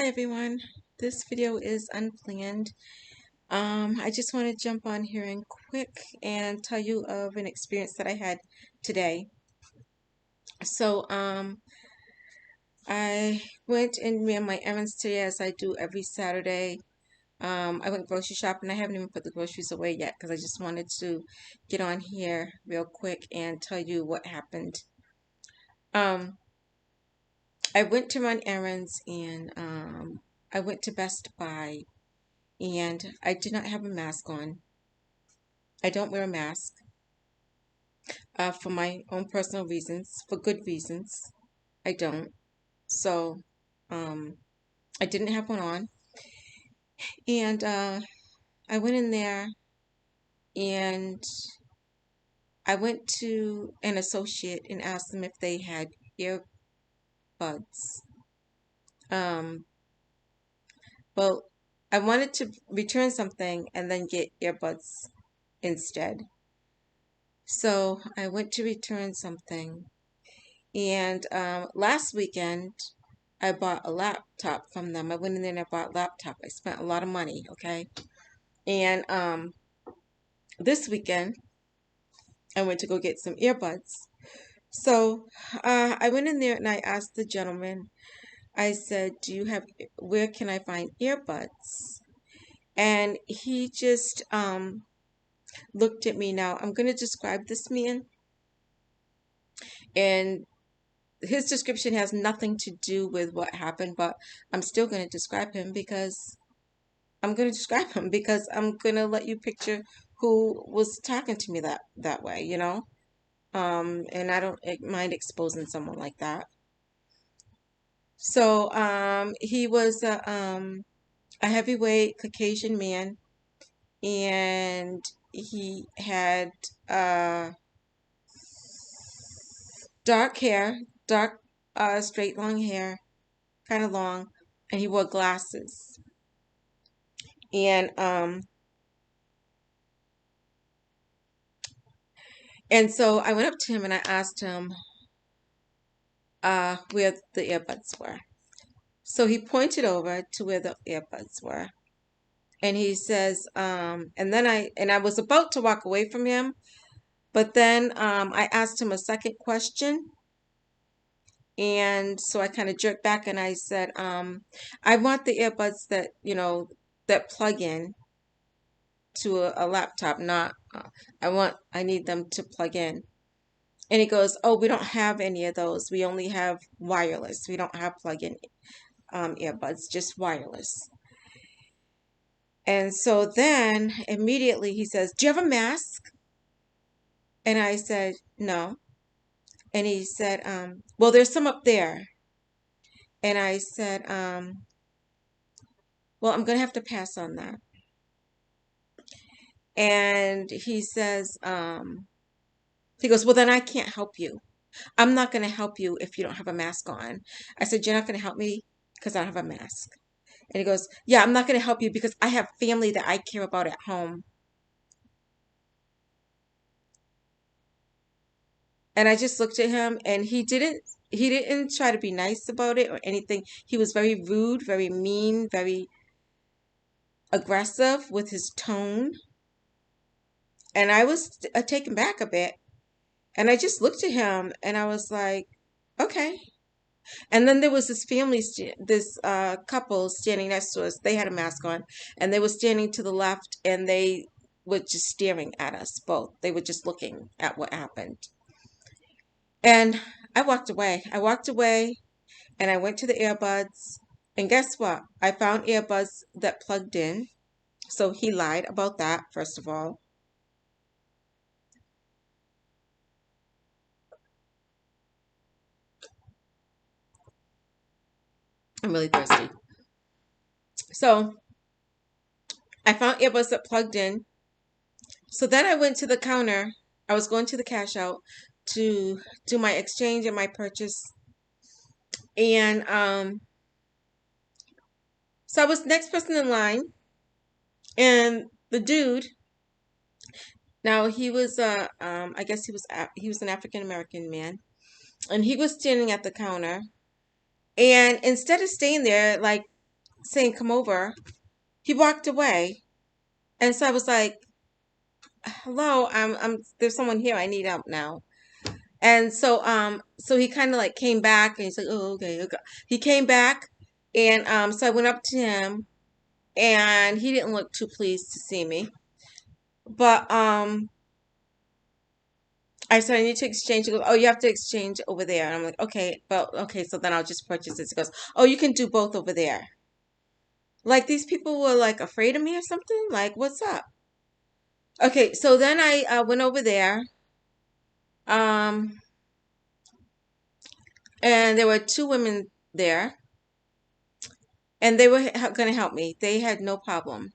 Hi everyone, this video is unplanned. I just want to jump on here and quick and tell you of an experience that I had today. So I went and ran my errands today as I do every Saturday. I went grocery shopping. I haven't even put the groceries away yet because I just wanted to get on here real quick and tell you what happened. Um, I went to run errands and I went to Best Buy. And I did not have a mask on. I don't wear a mask for my own personal reasons, for good reasons. I don't. So um, I didn't have one on. And I went in there and I went to an associate and asked them if they had earbuds. Um, well, I wanted to return something and then get earbuds instead. So I went to return something. And last weekend, I bought a laptop from them. I went in there and I bought a laptop. I spent a lot of money, okay? And this weekend, I went to go get some earbuds. So I went in there and I asked the gentleman, I said, where can I find earbuds? And he just looked at me. Now, I'm going to describe this man. And his description has nothing to do with what happened, but I'm still going to describe him because I'm going to describe him because I'm going to let you picture who was talking to me that way, you know? And I don't mind exposing someone like that. So, he was a heavyweight Caucasian man, and he had dark hair, dark, straight, long hair, kind of long, and he wore glasses. And and so I went up to him and I asked him where the earbuds were. So he pointed over to where the earbuds were. And he says, and I was about to walk away from him, but then I asked him a second question. And so I kind of jerked back and I said, I want the earbuds that, that plug in to a laptop, not, I need them to plug in. And he goes, oh, we don't have any of those. We only have wireless. We don't have plug-in earbuds, just wireless. And so then immediately he says, do you have a mask? And I said, no. And he said, well, there's some up there. And I said, well, I'm going to have to pass on that. And he says, he goes, well, then I can't help you. I'm not going to help you if you don't have a mask on. I said, you're not going to help me because I don't have a mask. And he goes, yeah, I'm not going to help you because I have family that I care about at home. And I just looked at him and he didn't try to be nice about it or anything. He was very rude, very mean, very aggressive with his tone. And I was taken back a bit. And I just looked at him and I was like, okay. And then there was this this couple standing next to us. They had a mask on and they were standing to the left and they were just staring at us both. They were just looking at what happened. And I walked away. I walked away and I went to the earbuds. And guess what? I found earbuds that plugged in. So he lied about that, first of all. I'm really thirsty. So I found earbuds that plugged in. So then I went to the counter. I was going to the cash out to do my exchange and my purchase. And so I was the next person in line. And the dude, now he was I guess he was an African American man. And he was standing at the counter. And instead of staying there, like saying come over, he walked away. And so I was like, hello, I'm there's someone here. I need help now. And so he kind of like came back and he's like, oh, okay, okay. He came back and so I went up to him and he didn't look too pleased to see me. But I said I need to exchange. He goes, oh, you have to exchange over there. And I'm like, okay, but okay, so then I'll just purchase this. He goes, oh, you can do both over there. Like these people were like afraid of me or something. Like, what's up? Okay, so then I went over there. Um, and there were two women there, and they were going to help me. They had no problem.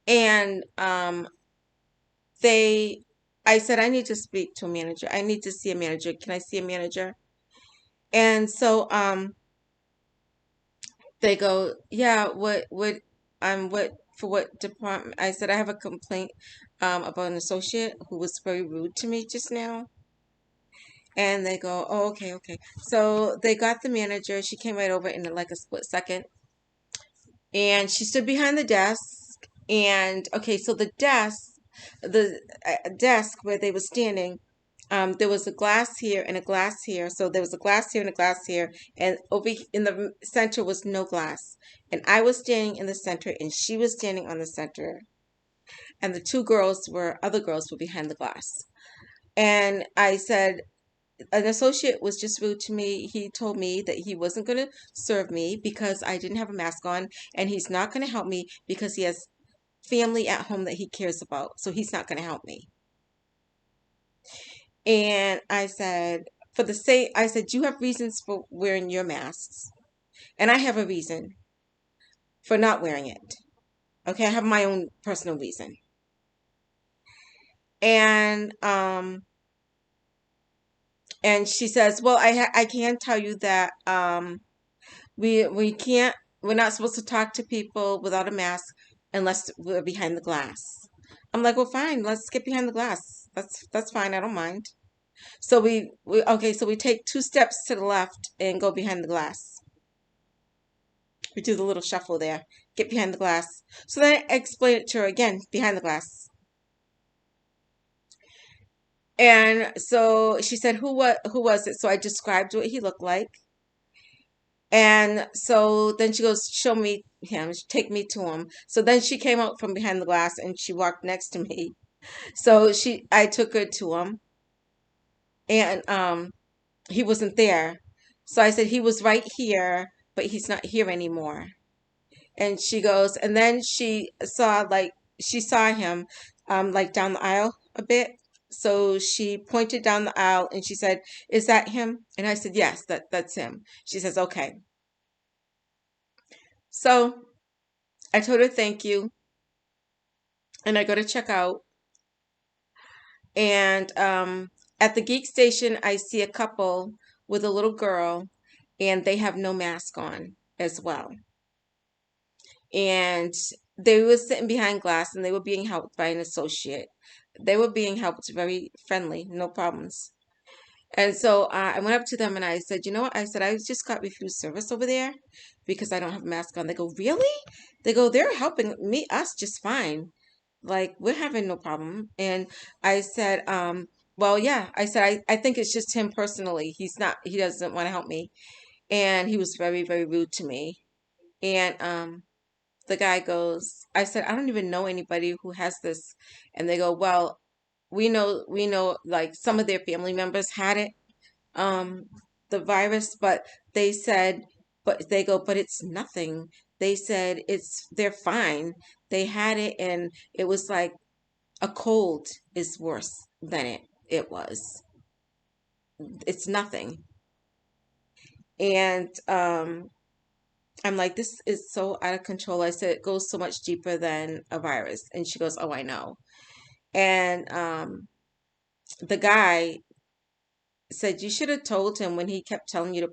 And they, I said, I need to speak to a manager. I need to see a manager. Can I see a manager? And so they go, yeah, for what department? I said, I have a complaint about an associate who was very rude to me just now. And they go, oh, okay, okay. So they got the manager. She came right over in like a split second. And she stood behind the desk. And okay, so the desk where they were standing, there was a glass here and a glass here. So there was a glass here and a glass here, and over in the center was no glass. And I was standing in the center, and she was standing on the center, and the other girls were behind the glass. And I said, an associate was just rude to me. He told me that he wasn't going to serve me because I didn't have a mask on, and he's not going to help me because he has family at home that he cares about. So he's not going to help me. And I said, I said, you have reasons for wearing your masks. And I have a reason for not wearing it. Okay, I have my own personal reason. And she says, well, I can tell you that we can't, we're not supposed to talk to people without a mask unless we're behind the glass. I'm like, well, fine, let's get behind the glass. That's fine. I don't mind. So we take two steps to the left and go behind the glass. We do the little shuffle there. Get behind the glass. So then I explain it to her again, behind the glass. And so she said, who was it? So I described what he looked like. And so then she goes, show me him, take me to him. So then she came out from behind the glass and she walked next to me. So I took her to him and he wasn't there. So I said, he was right here, but he's not here anymore. And she goes, and then she saw him like down the aisle a bit. So she pointed down the aisle and she said, is that him? And I said, yes, that's him. She says, okay. So I told her thank you, and I go to check out. And at the geek station, I see a couple with a little girl, and they have no mask on as well. And they were sitting behind glass, and they were being helped by an associate. They were being helped very friendly, no problems. And so I went up to them and I said, you know what? I said, I just got refused service over there because I don't have a mask on. They go, really? They go, they're helping us just fine. Like, we're having no problem. And I said, well, yeah. I said, I think it's just him personally. He doesn't want to help me. And he was very, very rude to me. And the guy goes, I said, I don't even know anybody who has this. And they go, well, we know, like some of their family members had it, um, the virus, but they said, but it's nothing. They said they're fine. They had it and it was like a cold is worse than it was. It's nothing. And I'm like, this is so out of control. I said, it goes so much deeper than a virus. And she goes, oh, I know. And the guy said you should have told him when he kept telling you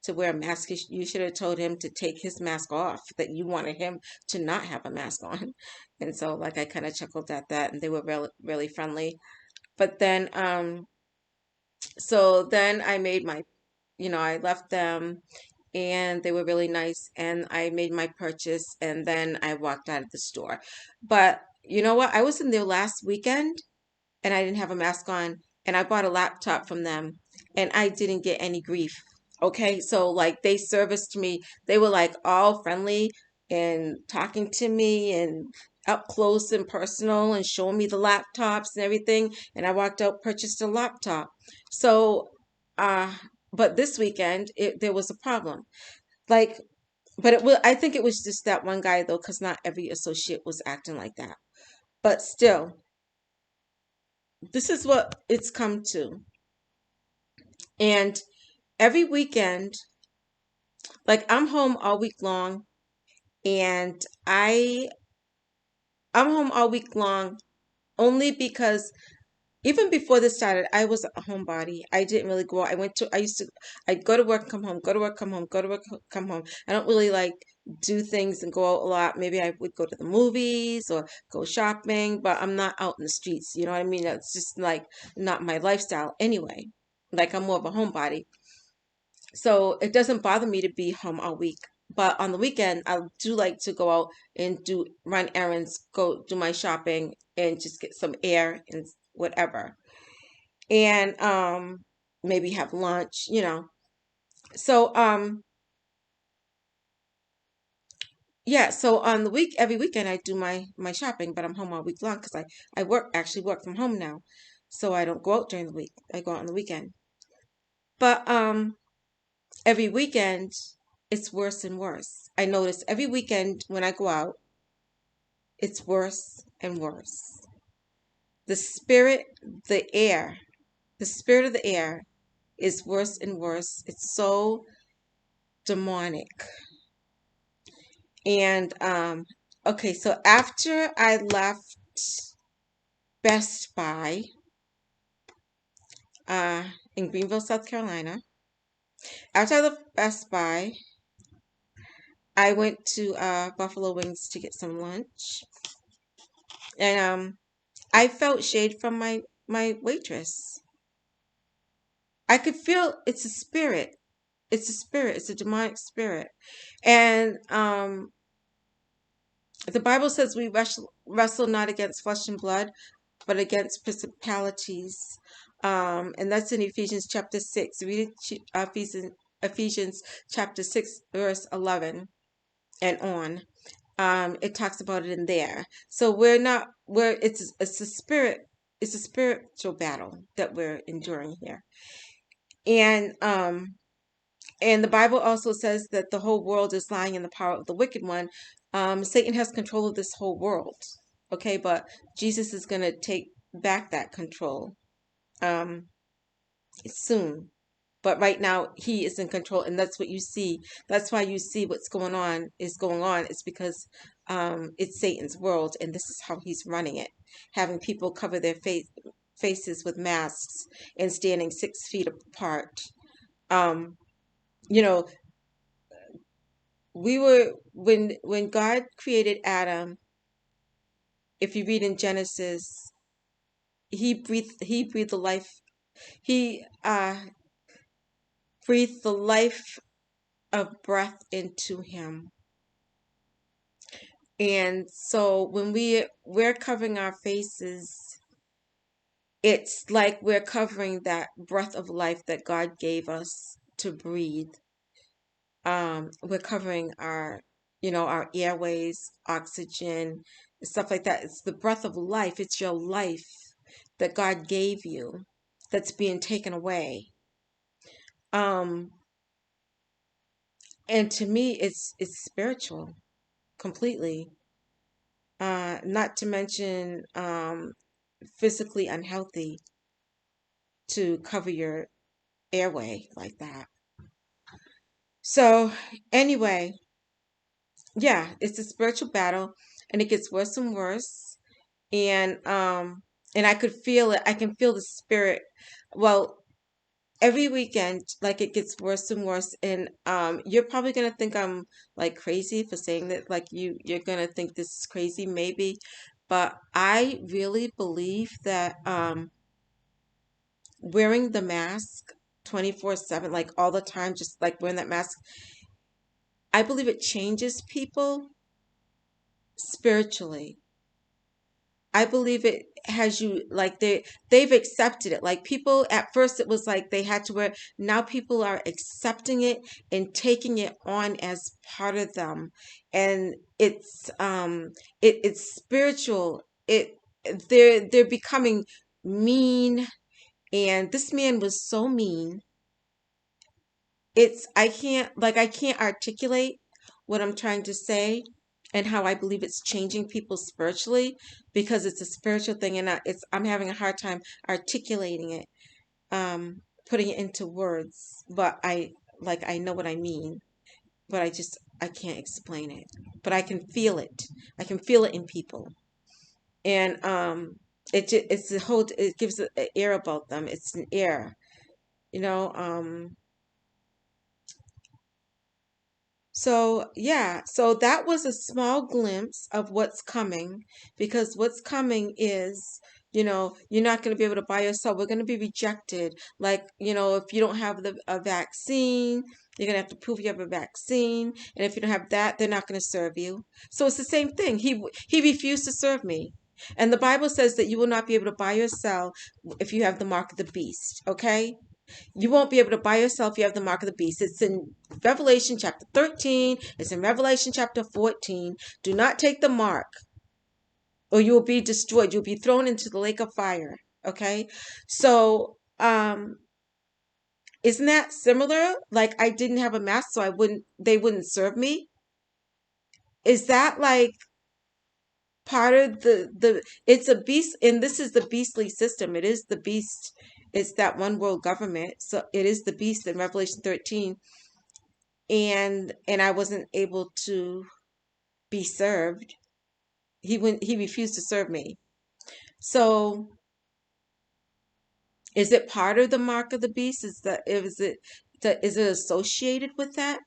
to wear a mask. You should have told him to take his mask off. That you wanted him to not have a mask on. And so, like, I kind of chuckled at that, and they were really, really friendly. But then, so then I made my, I left them, and they were really nice, and I made my purchase, and then I walked out of the store. But you know what? I was in there last weekend and I didn't have a mask on, and I bought a laptop from them, and I didn't get any grief. Okay, so like they serviced me, they were like all friendly and talking to me and up close and personal and showing me the laptops and everything. And I walked out, purchased a laptop. So, uh, but this weekend there was a problem. Like, but it was, I think it was just that one guy though, because not every associate was acting like that. But still, this is what it's come to. And every weekend, like I'm home all week long, and I'm home all week long only because even before this started, I was a homebody. I didn't really go out. I used to, I'd go to work, come home, go to work, come home, go to work, come home. I don't really like do things and go out a lot. Maybe I would go to the movies or go shopping, but I'm not out in the streets. You know what I mean? That's just like not my lifestyle anyway. Like I'm more of a homebody. So it doesn't bother me to be home all week. But on the weekend, I do like to go out and do run errands, go do my shopping, and just get some air and whatever. And maybe have lunch, you know. So yeah, so on the week every weekend I do my shopping, but I'm home all week long because I work from home now. So I don't go out during the week. I go out on the weekend. But every weekend it's worse and worse. I notice every weekend when I go out, it's worse and worse. The spirit, the air, the spirit of the air is worse and worse. It's so demonic. And okay, so after I left Best Buy uh in Greenville, South Carolina, after I left Best Buy, I went to Buffalo Wings to get some lunch. And I felt shade from my waitress. I could feel it's a spirit. It's a spirit. It's a demonic spirit. And the Bible says we wrestle not against flesh and blood, but against principalities. And that's in Ephesians chapter 6. Read it, Ephesians chapter 6, verse 11 and on. It talks about it in there. So it's a spiritual battle that we're enduring here. And and the Bible also says that the whole world is lying in the power of the wicked one. Satan has control of this whole world. Okay, but Jesus is going to take back that control um, soon. But right now, he is in control, and that's what you see. That's why you see what's going on is going on. It's because it's Satan's world, and this is how he's running it, having people cover their faces with masks and standing 6 feet apart. Um, you know, we were when God created Adam, if you read in Genesis, he breathed the life he breathed the life of breath into him. And so when we're covering our faces, it's like we're covering that breath of life that God gave us to breathe. We're covering our airways, oxygen, stuff like that. It's the breath of life. It's your life that God gave you that's being taken away. Um, and to me, it's spiritual completely. Not to mention physically unhealthy to cover your airway like that. So anyway, yeah, it's a spiritual battle, and it gets worse and worse. And I could feel it. I can feel the spirit. Well, every weekend, like it gets worse and worse. And you're probably gonna think I'm like crazy for saying that. Like you're gonna think this is crazy, maybe. But I really believe that wearing the mask 24/7, like all the time, just like wearing that mask, I believe it changes people spiritually. I believe it has you like they've accepted it. Like people at first it was like they had to wear. Now people are accepting it and taking it on as part of them, and it's spiritual. They're becoming mean, and this man was so mean. I can't articulate what I'm trying to say and how I believe it's changing people spiritually because it's a spiritual thing, and I'm having a hard time articulating it, putting it into words. But I know what I mean, but I can't explain it. But I can feel it. I can feel it in people, and it's a whole. It gives an air about them. It's an air, you know. So, yeah, so that was a small glimpse of what's coming, because what's coming is, you're not going to be able to buy or sell. We're going to be rejected. Like, if you don't have a vaccine, you're going to have to prove you have a vaccine. And if you don't have that, they're not going to serve you. So it's the same thing. He refused to serve me. And the Bible says that you will not be able to buy or sell if you have the mark of the beast. Okay? You won't be able to buy yourself. You have the mark of the beast. It's in Revelation chapter 13. It's in Revelation chapter 14. Do not take the mark or you will be destroyed. You'll be thrown into the lake of fire. Okay. So, isn't that similar? Like I didn't have a mask, so they wouldn't serve me. Is that like part of it's a beast, and this is the beastly system. It is the beast. It's that one world government. So it is the beast in Revelation 13, and I wasn't able to be served. He refused to serve me. So is it part of the mark of the beast? Is it associated with that?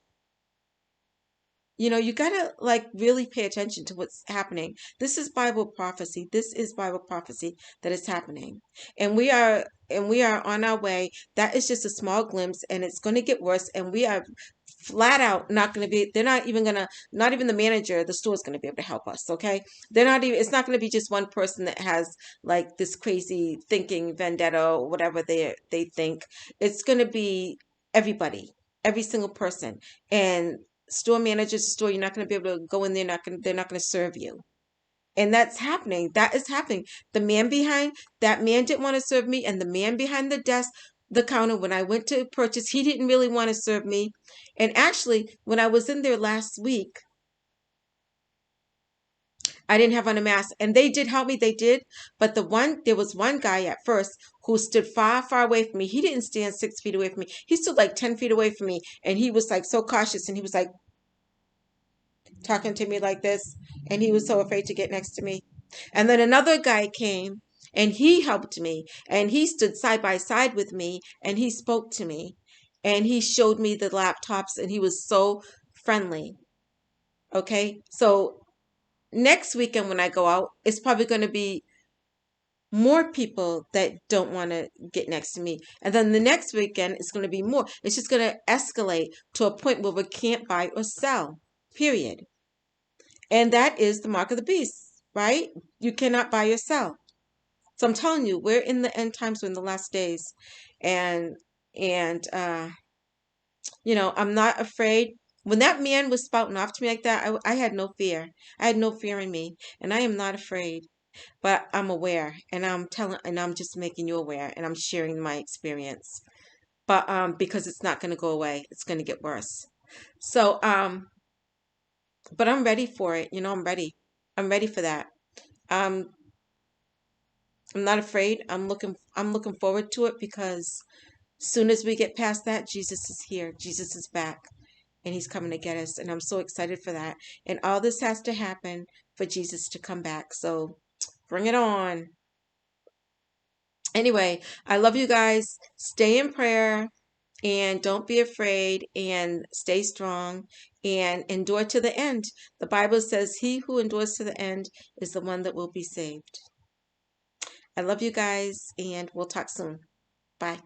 You gotta like really pay attention to what's happening. This is Bible prophecy. This is Bible prophecy that is happening. And we are on our way. That is just a small glimpse, and it's going to get worse. And we are flat out not going to be, they're not even going to, not even the manager of the store is going to be able to help us. Okay. It's not going to be just one person that has like this crazy thinking vendetta or whatever they think. It's going to be everybody, every single person. And store managers, store, you're not going to be able to go in there. They're not going to serve you. And that's happening. That is happening. That man didn't want to serve me. And the man behind the counter, when I went to purchase, he didn't really want to serve me. And actually, when I was in there last week, I didn't have on a mask, and they did help me. They did. But there was one guy at first who stood far, far away from me. He didn't stand 6 feet away from me. He stood like 10 feet away from me. And he was like so cautious. And he was like talking to me like this. And he was so afraid to get next to me. And then another guy came and he helped me, and he stood side by side with me, and he spoke to me, and he showed me the laptops, and he was so friendly. Okay. So next weekend when I go out, it's probably going to be more people that don't want to get next to me. And then the next weekend, it's going to be more. It's just going to escalate to a point where we can't buy or sell, period. And that is the mark of the beast, right? You cannot buy or sell. So I'm telling you, we're in the end times, we're in the last days. And and I'm not afraid. When that man was spouting off to me like that, I had no fear. I had no fear in me. And I am not afraid. But I'm aware, and I'm just making you aware, and I'm sharing my experience. But because it's not gonna go away. It's gonna get worse. So but I'm ready for it. I'm ready. I'm ready for that. Um I'm not afraid. I'm looking forward to it, because soon as we get past that, Jesus is here. Jesus is back, and he's coming to get us, and I'm so excited for that. And all this has to happen for Jesus to come back. So bring it on. Anyway, I love you guys. Stay in prayer and don't be afraid, and stay strong and endure to the end. The Bible says he who endures to the end is the one that will be saved. I love you guys, and we'll talk soon. Bye.